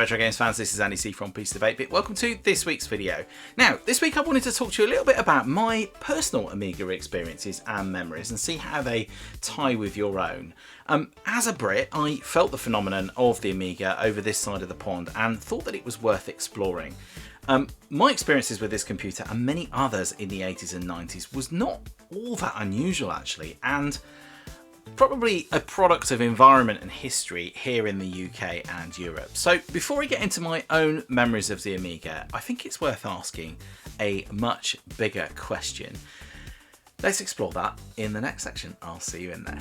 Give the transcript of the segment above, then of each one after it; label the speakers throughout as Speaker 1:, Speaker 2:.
Speaker 1: Retro Games fans, this is Andy C from Piece of 8-Bit. Welcome to this week's video. Now, this week I wanted to talk to you a little bit about my personal Amiga experiences and memories and see how they tie with your own. As a Brit, I felt the phenomenon of the Amiga over this side of the pond and thought that it was worth exploring. My experiences with this computer and many others in the 80s and 90s was not all that unusual actually, and probably a product of environment and history here in the UK and Europe. So before I get into my own memories of the Amiga, I think it's worth asking a much bigger question. Let's explore that in the next section. I'll see you in there.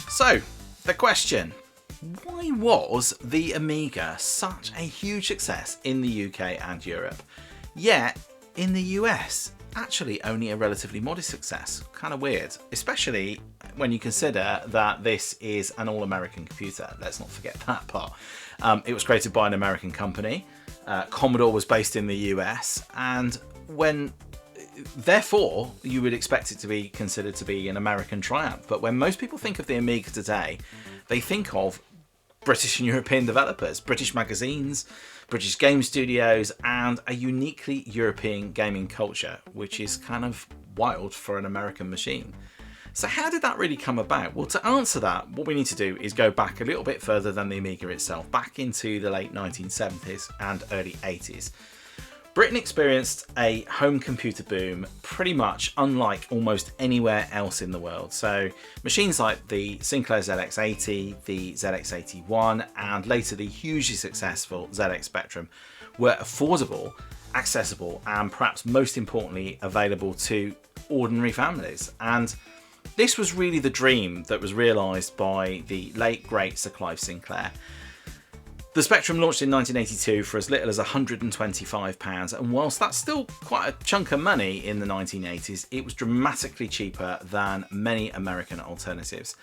Speaker 1: So, the question: why was the Amiga such a huge success in the UK and Europe, yet in the US, actually only a relatively modest success? Kind of weird, especially when you consider that this is an all-American computer. Let's not forget that part. It was created by an American company. Commodore was based in the US, and therefore you would expect it to be considered to be an American triumph. But when most people think of the Amiga today, they think of British and European developers, British magazines, British game studios, and a uniquely European gaming culture, which is kind of wild for an American machine. So how did that really come about? Well, to answer that, what we need to do is go back a little bit further than the Amiga itself, back into the late 1970s and early 80s. Britain experienced a home computer boom pretty much unlike almost anywhere else in the world. So machines like the Sinclair ZX80, the ZX81, and later the hugely successful ZX Spectrum were affordable, accessible, and perhaps most importantly available to ordinary families. And this was really the dream that was realised by the late great Sir Clive Sinclair. The Spectrum launched in 1982 for as little as £125, and whilst that's still quite a chunk of money in the 1980s, it was dramatically cheaper than many American alternatives.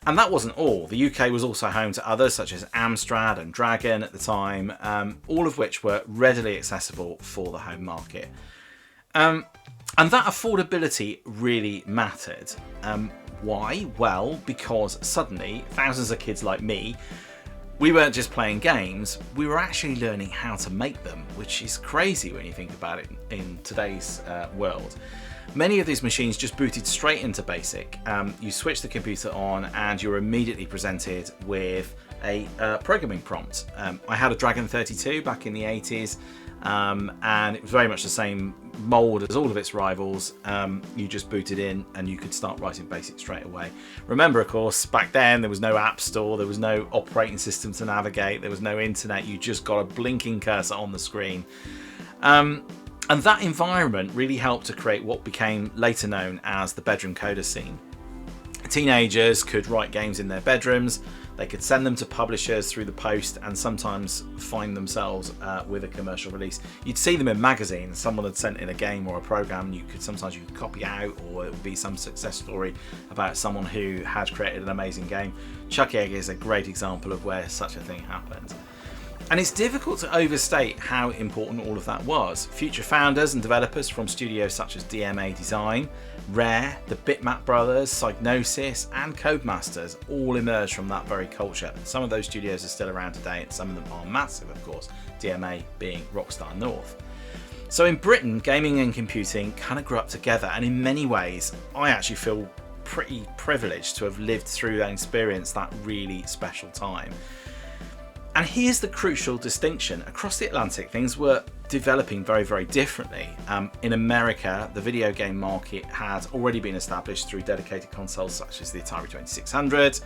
Speaker 1: And that wasn't all. The UK was also home to others such as Amstrad and Dragon at the time, all of which were readily accessible for the home market. And that affordability really mattered. Why? Well, because suddenly thousands of kids like me, we weren't just playing games, we were actually learning how to make them, which is crazy when you think about it in today's world. Many of these machines just booted straight into BASIC. You switch the computer on and you're immediately presented with a programming prompt. I had a Dragon 32 back in the 80s, and it was very much the same mould as all of its rivals. You just booted in and you could start writing BASIC straight away. Remember, of course, back then there was no app store, there was no operating system to navigate, there was no internet, you just got a blinking cursor on the screen. And that environment really helped to create what became later known as the bedroom coder scene. Teenagers could write games in their bedrooms, they could send them to publishers through the post, and sometimes find themselves with a commercial release. You'd see them in magazines. Someone had sent in a game or a program, and you could copy out, or it would be some success story about someone who had created an amazing game. Chuck Egg is a great example of where such a thing happened. And it's difficult to overstate how important all of that was. Future founders and developers from studios such as DMA Design, Rare, the Bitmap Brothers, Psygnosis, and Codemasters all emerged from that very culture. And some of those studios are still around today, and some of them are massive, of course, DMA being Rockstar North. So in Britain, gaming and computing kind of grew up together, and in many ways, I actually feel pretty privileged to have lived through and experienced that really special time. And here's the crucial distinction. Across the Atlantic, things were developing very, very differently. In America, the video game market had already been established through dedicated consoles such as the Atari 2600,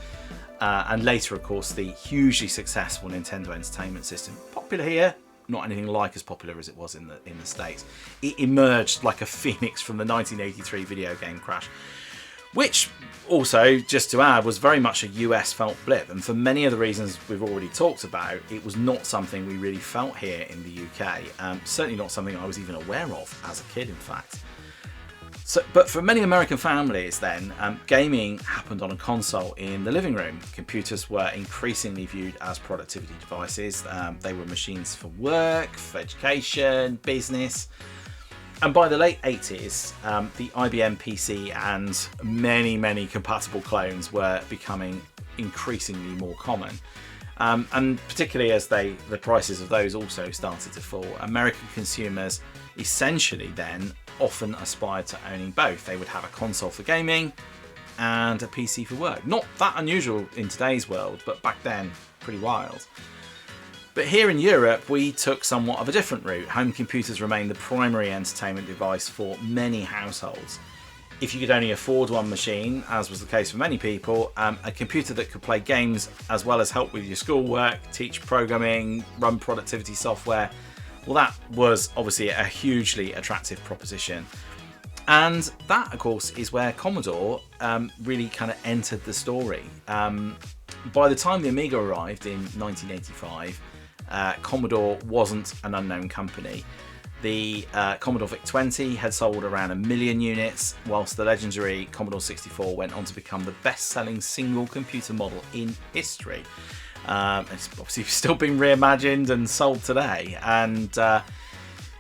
Speaker 1: and later, of course, the hugely successful Nintendo Entertainment System. Popular here, not anything like as popular as it was in the States. It emerged like a phoenix from the 1983 video game crash, which also, just to add, was very much a US felt blip, and for many of the reasons we've already talked about, it was not something we really felt here in the UK. Certainly not something I was even aware of as a kid, in fact. But for many American families then, gaming happened on a console in the living room. Computers were increasingly viewed as productivity devices. They were machines for work, for education, business. And by the late 80s, the IBM PC and many compatible clones were becoming increasingly more common. And particularly as the prices of those also started to fall, American consumers essentially then often aspired to owning both. They would have a console for gaming and a PC for work. Not that unusual in today's world, but back then, pretty wild. But here in Europe, we took somewhat of a different route. Home computers remained the primary entertainment device for many households. If you could only afford one machine, as was the case for many people, a computer that could play games as well as help with your schoolwork, teach programming, run productivity software, well, that was obviously a hugely attractive proposition. And that, of course, is where Commodore really kind of entered the story. By the time the Amiga arrived in 1985, Commodore wasn't an unknown company. The Commodore VIC-20 had sold around 1 million units, whilst the legendary Commodore 64 went on to become the best-selling single computer model in history. It's obviously still being reimagined and sold today, and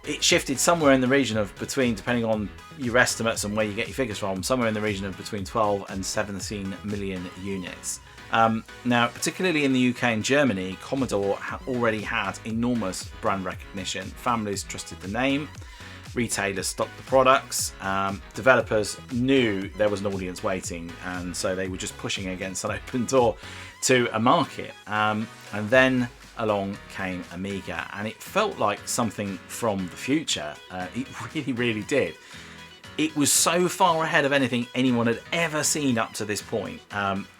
Speaker 1: it shifted somewhere in the region of between, depending on your estimates and where you get your figures from, somewhere in the region of between 12 and 17 million units. Now, particularly in the UK and Germany, Commodore already had enormous brand recognition. Families trusted the name, retailers stocked the products, developers knew there was an audience waiting, and so they were just pushing against an open door to a market. And then along came Amiga, and it felt like something from the future. It really did. It was so far ahead of anything anyone had ever seen up to this point.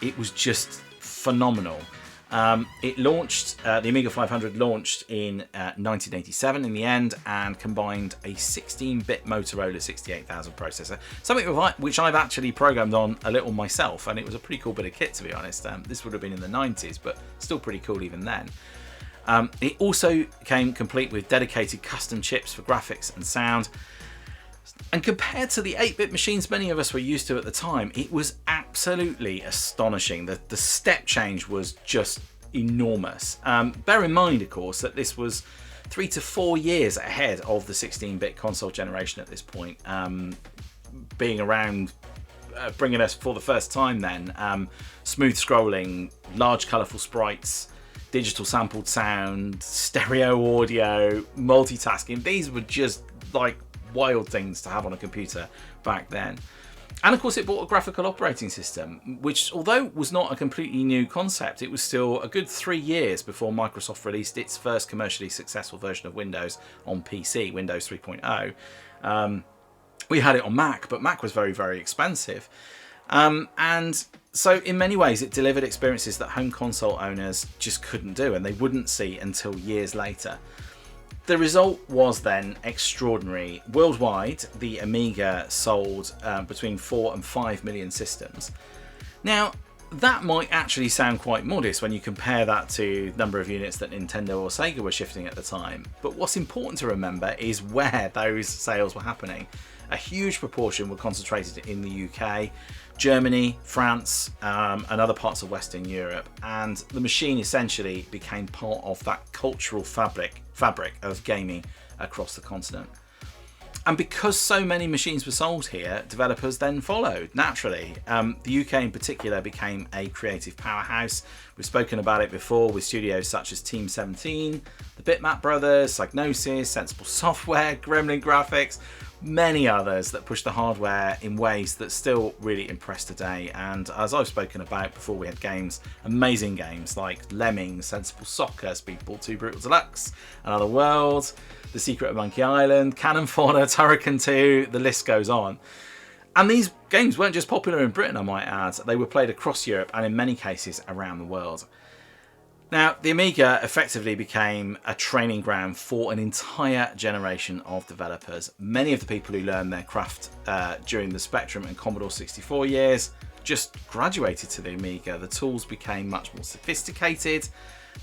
Speaker 1: It was just phenomenal. It launched, the Amiga 500 launched in 1987 in the end, and combined a 16-bit Motorola 68000 processor, something which I've actually programmed on a little myself, and it was a pretty cool bit of kit, to be honest. This would have been in the 90s, but still pretty cool even then. It also came complete with dedicated custom chips for graphics and sound. And compared to the 8-bit machines many of us were used to at the time, it was absolutely astonishing. The step change was just enormous. Bear in mind, of course, that this was 3 to 4 years ahead of the 16-bit console generation at this point, being around, bringing us for the first time then, smooth scrolling, large colourful sprites, digital sampled sound, stereo audio, multitasking. These were just like wild things to have on a computer back then. And of course it brought a graphical operating system, which, although was not a completely new concept, it was still a good 3 years before Microsoft released its first commercially successful version of Windows on PC, Windows 3.0. We had it on Mac, but Mac was very expensive. And so in many ways it delivered experiences that home console owners just couldn't do, and they wouldn't see until years later. The result was then extraordinary. Worldwide, the Amiga sold between 4 and 5 million systems. Now, that might actually sound quite modest when you compare that to the number of units that Nintendo or Sega were shifting at the time. But what's important to remember is where those sales were happening. A huge proportion were concentrated in the UK, Germany, France, and other parts of Western Europe, and the machine essentially became part of that cultural fabric of gaming across the continent. And because so many machines were sold here, developers then followed, naturally. The UK in particular became a creative powerhouse. We've spoken about it before with studios such as Team 17, the Bitmap Brothers, Psygnosis, Sensible Software, Gremlin Graphics, many others that push the hardware in ways that still really impress today. And as I've spoken about before, we had games, amazing games like Lemmings, Sensible Soccer, Speedball 2 Brutal Deluxe, Another World, The Secret of Monkey Island, Cannon Fodder, Turrican 2, the list goes on. And these games weren't just popular in Britain, I might add. They were played across Europe and in many cases around the world. Now, the Amiga effectively became a training ground for an entire generation of developers. Many of the people who learned their craft during the Spectrum and Commodore 64 years just graduated to the Amiga. The tools became much more sophisticated,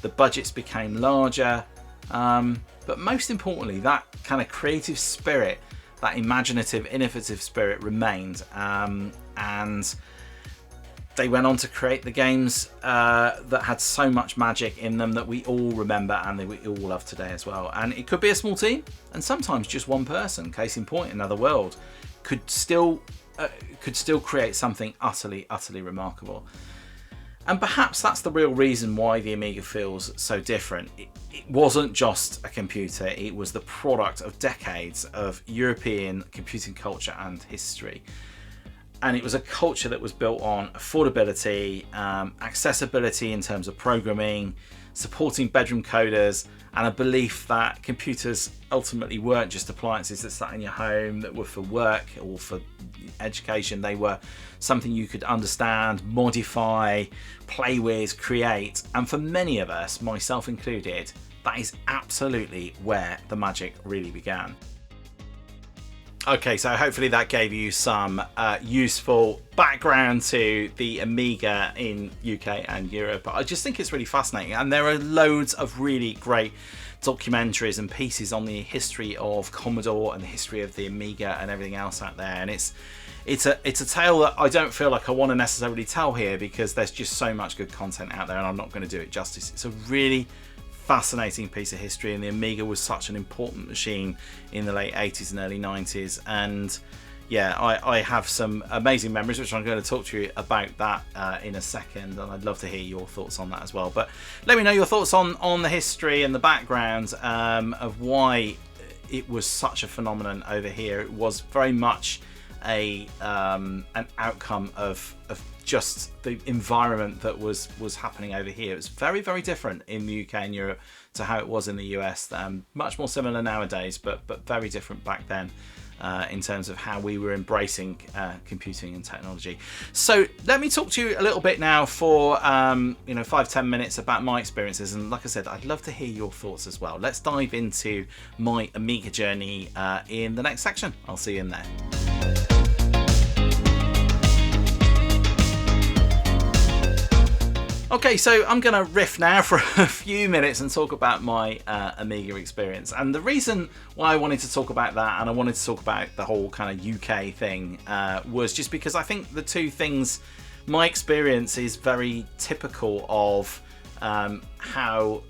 Speaker 1: the budgets became larger, but most importantly, that kind of creative spirit, that imaginative, innovative spirit remained. And They went on to create the games that had so much magic in them that we all remember and that we all love today as well. And it could be a small team, and sometimes just one person. Case in point, Another World could still create something utterly remarkable. And perhaps that's the real reason why the Amiga feels so different. It wasn't just a computer; it was the product of decades of European computing culture and history. And it was a culture that was built on affordability, accessibility in terms of programming, supporting bedroom coders, and a belief that computers ultimately weren't just appliances that sat in your home that were for work or for education. They were something you could understand, modify, play with, create. And for many of us, myself included, that is absolutely where the magic really began. Okay, so hopefully that gave you some useful background to the Amiga in UK and Europe. I just think it's really fascinating, and there are loads of really great documentaries and pieces on the history of Commodore and the history of the Amiga and everything else out there. And it's a tale that I don't feel like I want to necessarily tell here because there's just so much good content out there, and I'm not going to do it justice. It's a really fascinating piece of history, and the Amiga was such an important machine in the late 80s and early 90s. And yeah, I have some amazing memories which I'm going to talk to you about that in a second, and I'd love to hear your thoughts on that as well. But let me know your thoughts on the history and the background of why it was such a phenomenon over here. It was very much an outcome of just the environment that was happening over here. It was very different in the UK and Europe to how it was in the US. Much more similar nowadays, but very different back then in terms of how we were embracing computing and technology. So let me talk to you a little bit now for 5-10 minutes about my experiences, and like I said, I'd love to hear your thoughts as well. Let's dive into my Amiga journey in the next section. I'll see you in there. Okay, so I'm going to riff now for a few minutes and talk about my Amiga experience. And the reason why I wanted to talk about that, and I wanted to talk about the whole kind of UK thing, was just because I think the two things, my experience is very typical of how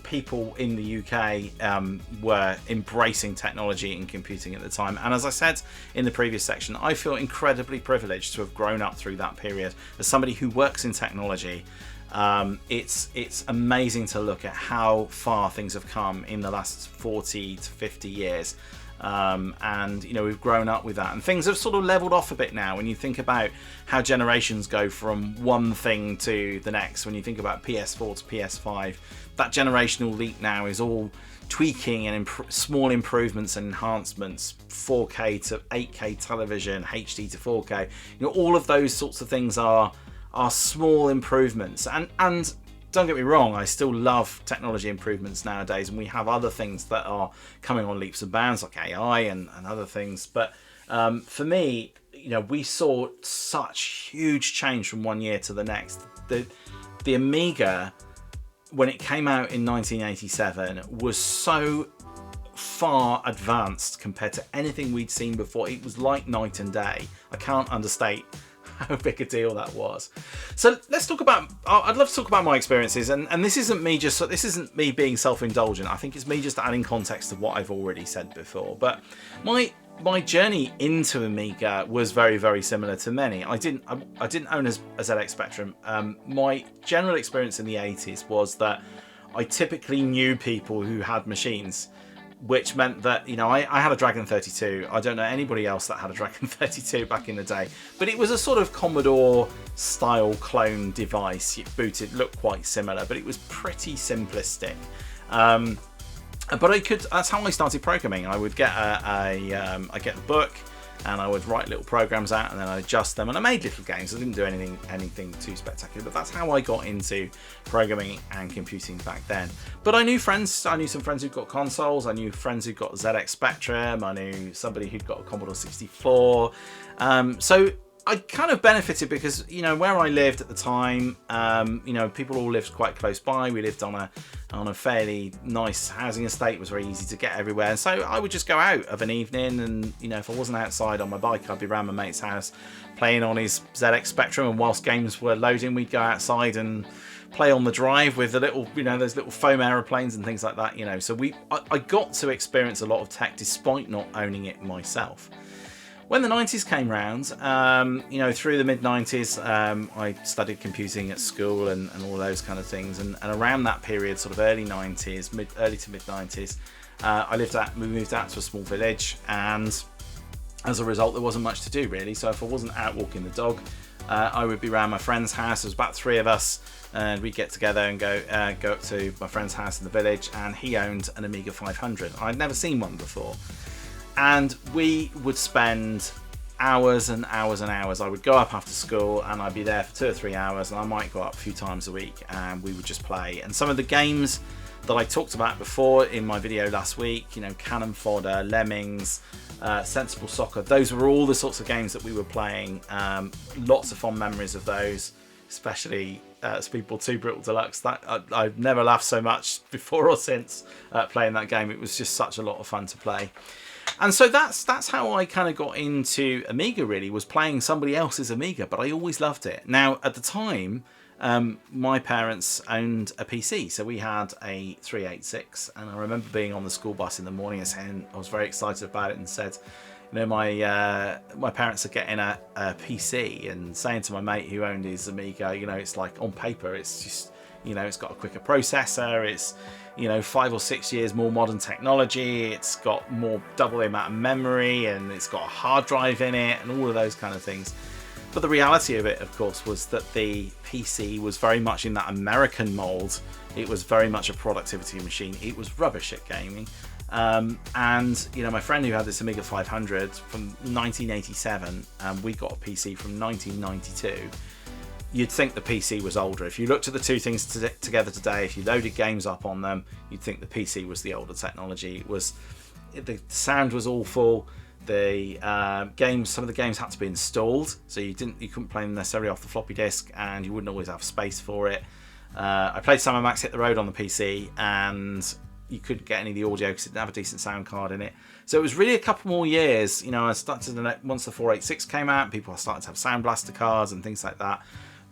Speaker 1: people in the UK were embracing technology and computing at the time. And as I said in the previous section, I feel incredibly privileged to have grown up through that period. As somebody who works in technology, it's amazing to look at how far things have come in the last 40 to 50 years. And we've grown up with that, and things have sort of leveled off a bit now when you think about how generations go from one thing to the next. When you think about PS4 to PS5, that generational leap now is all tweaking and small improvements and enhancements, 4K to 8K television, HD to 4K. All of those sorts of things are small improvements, and don't get me wrong, I still love technology improvements nowadays, and we have other things that are coming on leaps and bounds like AI and other things. But for me, we saw such huge change from one year to the next. The Amiga, when it came out in 1987, was so far advanced compared to anything we'd seen before. It was like night and day. I can't understate how big a deal that was. So let's talk about, I'd love to talk about my experiences, and this isn't me being self-indulgent. I think it's me just adding context to what I've already said before. But my journey into Amiga was very similar to many. I didn't own a ZX Spectrum. My general experience in the 80s was that I typically knew people who had machines, which meant that I had a Dragon 32. I don't know anybody else that had a Dragon 32 back in the day, but it was a sort of Commodore style clone device. It looked quite similar, but it was pretty simplistic. But that's how I started programming. I would get a book, and I would write little programs out, and then I'd adjust them, and I made little games. I didn't do anything too spectacular, but that's how I got into programming and computing back then. But I knew some friends who'd got consoles. I knew friends who'd got ZX Spectrum. I knew somebody who'd got a Commodore 64. So I kind of benefited because, where I lived at the time, people all lived quite close by. We lived on on a fairly nice housing estate. It was very easy to get everywhere. So I would just go out of an evening, and you know, if I wasn't outside on my bike, I'd be around my mate's house playing on his ZX Spectrum, and whilst games were loading, we'd go outside and play on the drive with the little, you know, those little foam aeroplanes and things like that, you know. So I got to experience a lot of tech despite not owning it myself. When the 90s came round, you know, through the mid-90s, I studied computing at school and all those kind of things. And around that period, sort of early 90s, early to mid-90s, we moved out to a small village. And as a result, there wasn't much to do, really. So if I wasn't out walking the dog, I would be around my friend's house. There was about 3 of us. And we'd get together and go up to my friend's house in the village. And he owned an Amiga 500. I'd never seen one before. And we would spend hours and hours and hours. I would go up after school and I'd be there for 2 or 3 hours, and I might go up a few times a week, and we would just play. And some of the games that I talked about before in my video last week, you know, Cannon Fodder, Lemmings, Sensible Soccer, those were all the sorts of games that we were playing. Lots of fond memories of those, especially Speedball 2 Brutal Deluxe. I've never laughed so much before or since playing that game. It was just such a lot of fun to play. And so that's how I kind of got into Amiga, really, was playing somebody else's Amiga, but I always loved it. Now, at the time, my parents owned a PC, so we had a 386, and I remember being on the school bus in the morning and saying I was very excited about it, and said, you know, my parents are getting a PC, and saying to my mate who owned his Amiga, you know, it's like on paper, it's just, you know, it's got a quicker processor, it's, you know, 5 or 6 years more modern technology, it's got double the amount of memory, and it's got a hard drive in it, and all of those kind of things. But the reality of it, of course, was that the PC was very much in that American mold. It was very much a productivity machine. It was rubbish at gaming. And, you know, my friend who had this Amiga 500 from 1987, and we got a PC from 1992, you'd think the PC was older. If you looked at the two things together today, if you loaded games up on them, you'd think the PC was the older technology. The sound was awful. The some of the games had to be installed, so you couldn't play them necessarily off the floppy disk, and you wouldn't always have space for it. I played Sam & Max Hit the Road on the PC, and you couldn't get any of the audio because it didn't have a decent sound card in it. So it was really a couple more years. You know, once the 486 came out, people started to have Sound Blaster cards and things like that,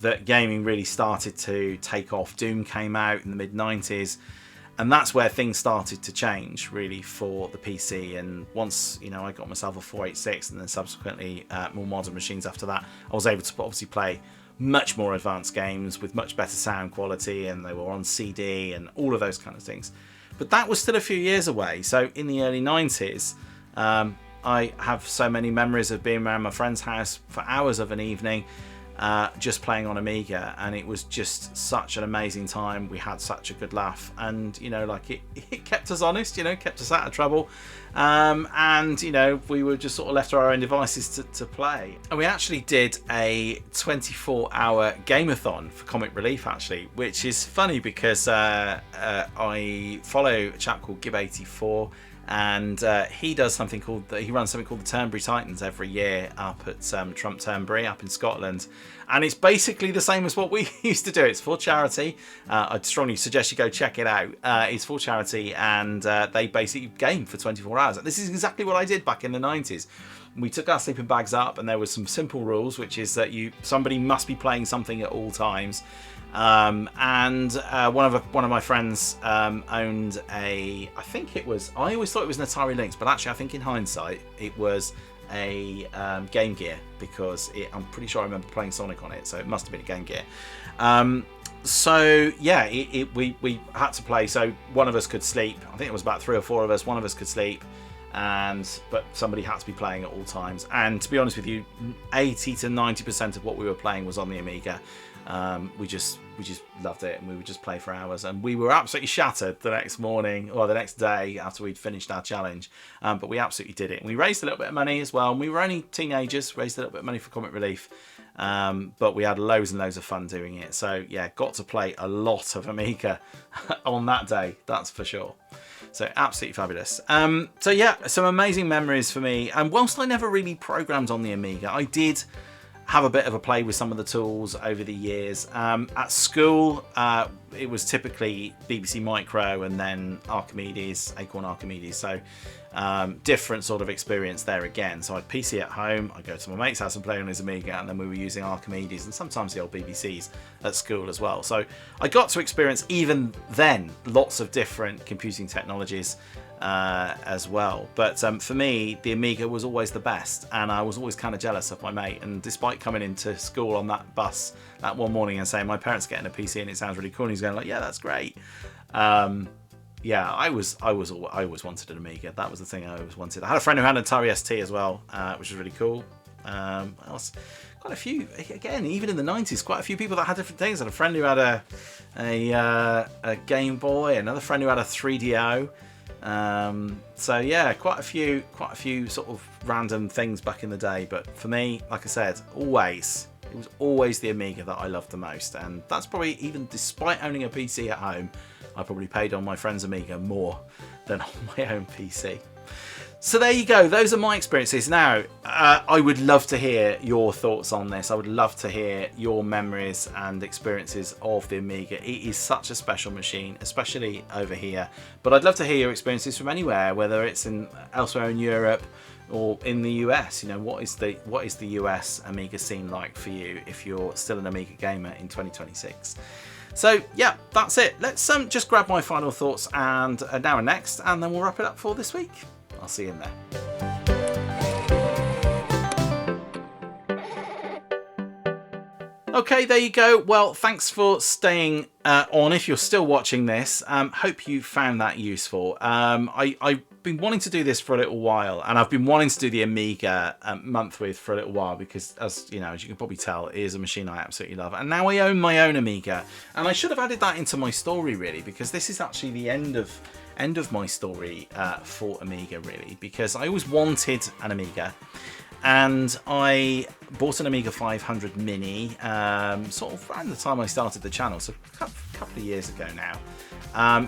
Speaker 1: that gaming really started to take off. Doom came out in the mid-90s, and that's where things started to change, really, for the PC. And once, you know, I got myself a 486, and then subsequently more modern machines after that, I was able to obviously play much more advanced games with much better sound quality, and they were on CD and all of those kind of things. But that was still a few years away. So in the early 90s, I have so many memories of being around my friend's house for hours of an evening, just playing on Amiga, and it was just such an amazing time. We had such a good laugh, and, you know, like it kept us honest, you know, kept us out of trouble, and, you know, we were just sort of left to our own devices to play. And we actually did a 24-hour gameathon for Comic Relief, actually, which is funny because I follow a chap called Gib84, and he runs something called the Turnberry Titans every year up at Trump Turnberry up in Scotland, and it's basically the same as what we used to do. It's for charity. I'd strongly suggest you go check it out. It's for charity, and they basically game for 24 hours. This is exactly what I did back in the 90s. We took our sleeping bags up, and there was some simple rules, which is that somebody must be playing something at all times. And one of my friends owned I always thought it was an Atari Lynx, but actually I think in hindsight it was a Game Gear, because I'm pretty sure I remember playing Sonic on it, so it must have been a Game Gear. So yeah, we had to play, so one of us could sleep. I think it was about 3 or 4 of us. One of us could sleep, but somebody had to be playing at all times. And to be honest with you, 80 to 90% of what we were playing was on the Amiga. We just loved it, and we would just play for hours, and we were absolutely shattered the next morning or the next day after we'd finished our challenge, but we absolutely did it. And we raised a little bit of money as well, and we were only teenagers, raised a little bit of money for Comic Relief, but we had loads and loads of fun doing it. So yeah, got to play a lot of Amiga on that day, that's for sure. So absolutely fabulous. So yeah, some amazing memories for me. And whilst I never really programmed on the Amiga, I did have a bit of a play with some of the tools over the years. At school, it was typically BBC Micro and then Archimedes, Acorn Archimedes. So different sort of experience there again. So I'd PC at home, I'd go to my mate's house and play on his Amiga, and then we were using Archimedes and sometimes the old BBCs at school as well. So I got to experience even then lots of different computing technologies as well. But for me, the Amiga was always the best, and I was always kind of jealous of my mate. And despite coming into school on that bus that one morning and saying my parents are getting a PC and it sounds really cool, and he's going like, yeah, that's great. Yeah, I always wanted an Amiga. That was the thing I always wanted. I had a friend who had an Atari ST as well, which was really cool. Else? Quite a few, again, even in the 90s, quite a few people that had different things. I had a friend who had a Game Boy, another friend who had a 3DO. So yeah, quite a few sort of random things back in the day. But for me, like I said, it was always the Amiga that I loved the most. And that's probably, even despite owning a PC at home, I probably paid on my friend's Amiga more than on my own PC. So there you go, those are my experiences. Now, I would love to hear your thoughts on this. I would love to hear your memories and experiences of the Amiga. It is such a special machine, especially over here. But I'd love to hear your experiences from anywhere, whether it's elsewhere in Europe or in the US. You know, what is the US Amiga scene like for you if you're still an Amiga gamer in 2026? So yeah, that's it. Let's just grab my final thoughts and now and next, and then we'll wrap it up for this week. I'll see you in there. Okay, there you go. Well, thanks for staying on if you're still watching this. Hope you found that useful. I've been wanting to do this for a little while, and I've been wanting to do the Amiga month with for a little while because, as you can probably tell, it is a machine I absolutely love. And now I own my own Amiga, and I should have added that into my story really, because this is actually the end of my story for Amiga really, because I always wanted an Amiga. And I bought an Amiga 500 Mini sort of around the time I started the channel, so a couple of years ago now,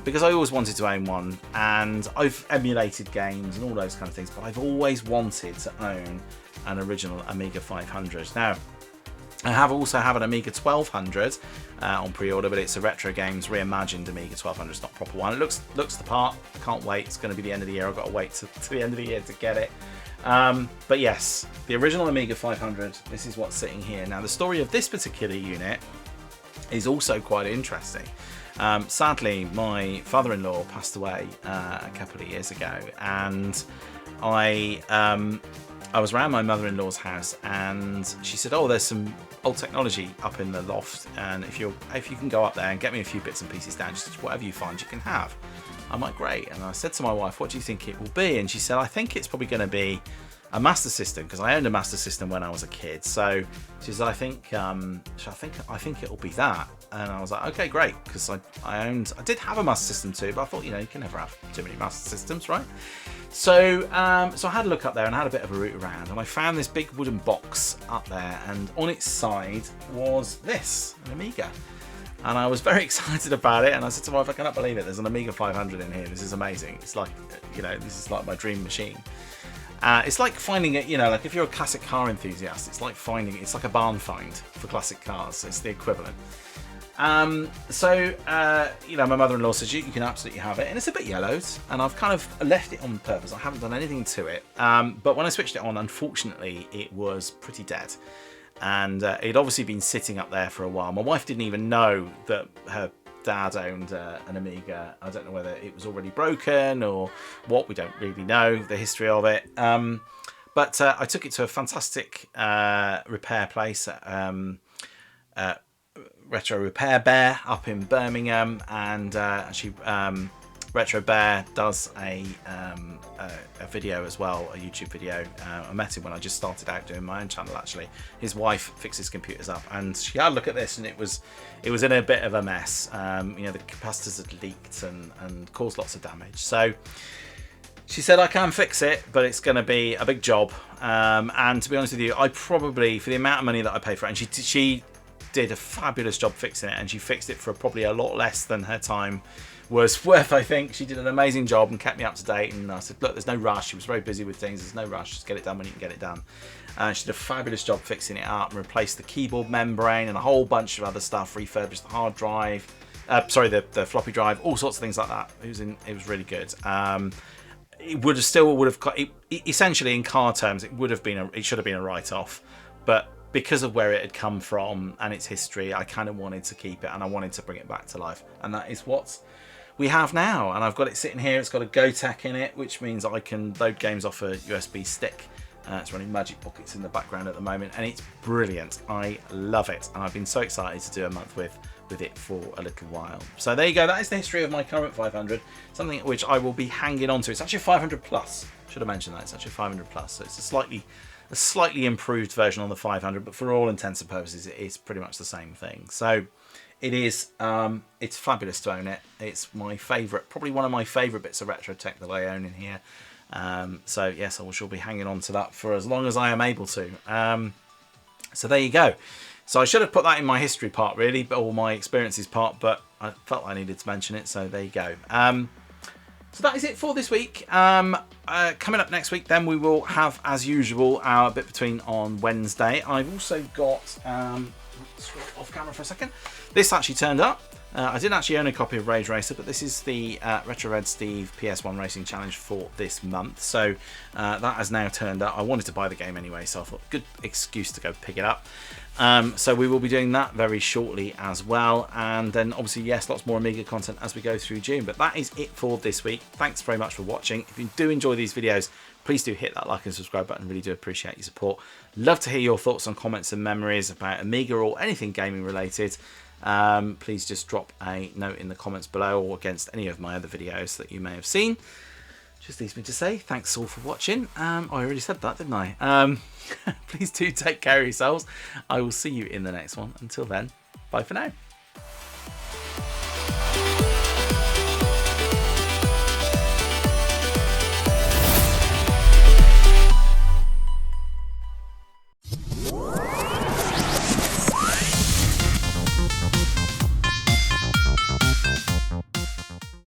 Speaker 1: because I always wanted to own one, and I've emulated games and all those kind of things, but I've always wanted to own an original Amiga 500. Now, I also have an Amiga 1200 on pre-order, but it's a Retro Games reimagined Amiga 1200. It's not a proper one. It looks the part. I can't wait. It's going to be the end of the year. I've got to wait to the end of the year to get it. But yes, the original Amiga 500, this is what's sitting here. Now, the story of this particular unit is also quite interesting. Sadly, my father-in-law passed away a couple of years ago, and I was around my mother-in-law's house, and she said, "Oh, there's some old technology up in the loft, and if you can go up there and get me a few bits and pieces down, just whatever you find, you can have." I'm like, great. And I said to my wife, "What do you think it will be?" And she said, "I think it's probably going to be a Master System, because I owned a Master System when I was a kid." So she said, I think it'll be that." And I was like, okay, great, because I did have a Master System too, but I thought, you can never have too many Master Systems, right? So so I had a look up there and I had a bit of a route around, and I found this big wooden box up there, and on its side was this, an Amiga. And I was very excited about it, and I said to my wife, "I cannot believe it, there's an Amiga 500 in here, this is amazing. It's like, this is like my dream machine." It's like finding it, like if you're a classic car enthusiast, it's like a barn find for classic cars. It's the equivalent. So my mother-in-law says, you can absolutely have it, and it's a bit yellowed, and I've kind of left it on purpose. I haven't done anything to it, but when I switched it on, unfortunately, it was pretty dead, and it'd obviously been sitting up there for a while. My wife didn't even know that her dad owned an Amiga. I don't know whether it was already broken or what. We don't really know the history of it, but I took it to a fantastic repair place, Retro Repair Bear up in Birmingham, and actually Retro Bear does a video as well, a YouTube video. I met him when I just started out doing my own channel actually. His wife fixes computers up, and she had a look at this, and it was in a bit of a mess. The capacitors had leaked and caused lots of damage. So she said, "I can fix it, but it's going to be a big job." And to be honest with you, I probably, for the amount of money that I paid for it, and she did a fabulous job fixing it, and she fixed it for probably a lot less than her time was worth, I think. She did an amazing job and kept me up to date, and I said, look, there's no rush. She was very busy with things. There's no rush. Just get it done when you can get it done. She did a fabulous job fixing it up and replaced the keyboard membrane and a whole bunch of other stuff, refurbished the hard drive, the floppy drive, all sorts of things like that. It was really good. Essentially in car terms, it should have been a write-off, but because of where it had come from and its history, I kind of wanted to keep it and I wanted to bring it back to life, and that is what we have now. And I've got it sitting here. It's got a GoTech in it, which means I can load games off a USB stick. It's running Magic Pockets in the background at the moment, and it's brilliant. I love it, and I've been so excited to do a month with it for a little while. So there you go. That is the history of my current 500, something which I will be hanging on to. It's actually a 500 plus. Should have mentioned that. It's actually a 500 plus, so it's a slightly improved version on the 500, but for all intents and purposes, it is pretty much the same thing. So it is, it's fabulous to own it. It's my favourite, probably one of my favourite bits of retro tech that I own in here. So yes, I shall be hanging on to that for as long as I am able to. So there you go. So I should have put that in my history part really, or my experiences part, but I felt I needed to mention it, so there you go. So that is it for this week. Coming up next week, then we will have, as usual, our bit between on Wednesday. I've also got, off camera for a second, this actually turned up. I didn't actually own a copy of Rage Racer, but this is the Retro Red Steve PS1 Racing Challenge for this month. So that has now turned up. I wanted to buy the game anyway, so I thought good excuse to go pick it up. So we will be doing that very shortly as well. And then obviously, yes, lots more Amiga content as we go through June. But that is it for this week. Thanks very much for watching. If you do enjoy these videos, please do hit that like and subscribe button. Really do appreciate your support. Love to hear your thoughts on comments and memories about Amiga or anything gaming related. Please just drop a note in the comments below or against any of my other videos that you may have seen. Just leaves me to say thanks all for watching. I already said that, didn't I? Please do take care of yourselves. I will see you in the next one. Until then, bye for now.